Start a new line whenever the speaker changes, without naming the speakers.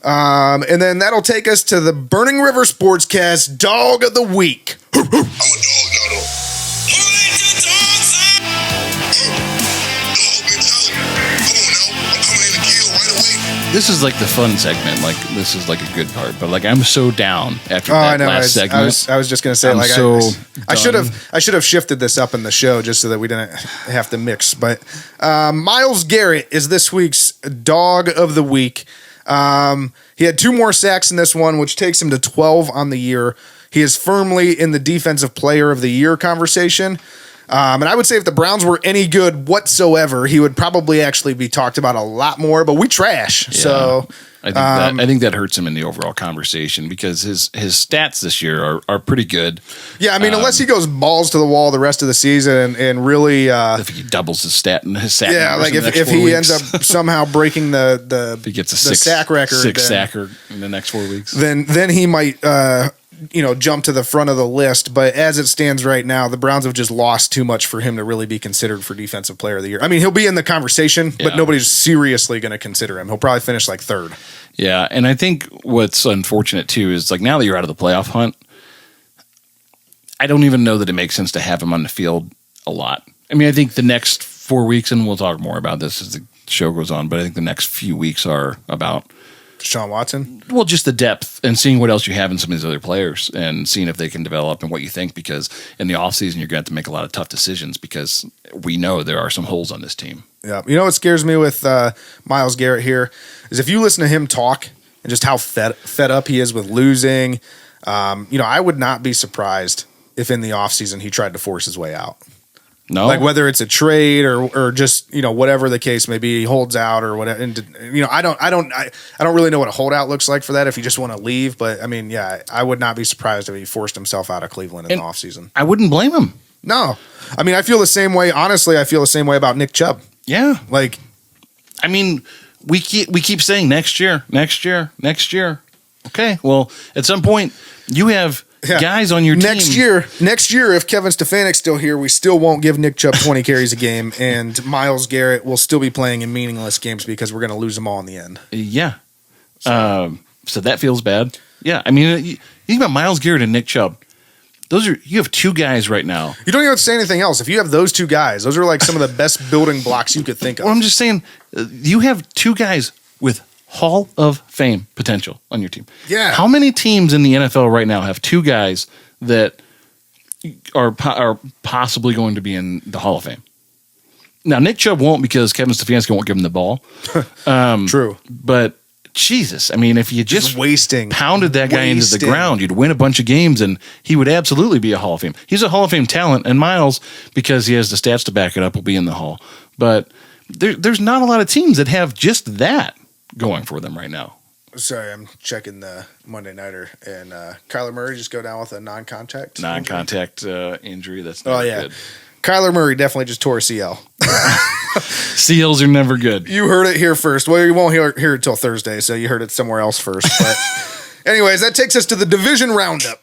And then that'll take us to the Burning River Sportscast Dog of the Week.
I'm a dog now, though.
This is like the fun segment. Like, this is like a good part. But like, I'm so down after that last segment.
I was just gonna say, I should have shifted this up in the show just so that we didn't have to mix. But Myles Garrett is this week's Dog of the Week. He had 2 more sacks in this one, which takes him to 12 on the year. He is firmly in the Defensive Player of the Year conversation. And I would say if the Browns were any good whatsoever, he would probably actually be talked about a lot more, but we trash. Yeah. So
I think that hurts him in the overall conversation because his stats this year are pretty good.
Yeah, I mean, unless he goes balls to the wall the rest of the season and really
if he doubles his sack
like if he ends up somehow breaking the
if he gets a
sack record,
sacker in the next 4 weeks,
then he might jump to the front of the list. But as it stands right now, the Browns have just lost too much for him to really be considered for Defensive Player of the Year. I mean, he'll be in the conversation, but nobody's seriously going to consider him. He'll probably finish like 3rd.
Yeah, and I think what's unfortunate too is like now that you're out of the playoff hunt, I don't even know that it makes sense to have him on the field a lot. I mean, I think the next 4 weeks, and we'll talk more about this as the show goes on, but I think the next few weeks are about
Deshaun Watson?
Well, just the depth and seeing what else you have in some of these other players and seeing if they can develop and what you think, because in the offseason, you're going to have to make a lot of tough decisions because we know there are some holes on this team.
Yeah. You know what scares me with Myles Garrett here is if you listen to him talk and just how fed up he is with losing, I would not be surprised if in the offseason he tried to force his way out.
No,
like whether it's a trade or just whatever the case may be, he holds out or whatever. And I don't really know what a holdout looks like for that if you just want to leave. But I mean, yeah, I would not be surprised if he forced himself out of Cleveland in the offseason.
I wouldn't blame him.
No, I mean I feel the same way. Honestly, I feel the same way about Nick Chubb.
Yeah,
like
I mean we keep saying next year. Okay, well at some point you have. Yeah. Guys on your team.
Next year, if Kevin Stefanek's still here, we still won't give Nick Chubb 20 carries a game, and Myles Garrett will still be playing in meaningless games because we're going to lose them all in the end.
Yeah. So that feels bad. Yeah. I mean, you think about Myles Garrett and Nick Chubb. You have 2 guys right now.
You don't even have to say anything else. If you have those 2 guys, those are like some of the best building blocks you could think of.
Well, I'm just saying, you have 2 guys with Hall of Fame potential on your team.
Yeah.
How many teams in the NFL right now have 2 guys that are possibly going to be in the Hall of Fame? Now, Nick Chubb won't because Kevin Stefanski won't give him the ball.
True.
But Jesus, I mean, if you just pounded that guy into the ground, you'd win a bunch of games and he would absolutely be a Hall of Fame. He's a Hall of Fame talent, and Myles, because he has the stats to back it up, will be in the Hall. But there's not a lot of teams that have just that going for them right now.
Sorry, I'm checking the Monday Nighter, and Kyler Murray just go down with a non-contact
injury. That's not good.
Kyler Murray definitely just tore a CL.
CLs are never good.
You heard it here first. Well, you won't hear it until Thursday, so you heard it somewhere else first. But anyways, that takes us to the division roundup.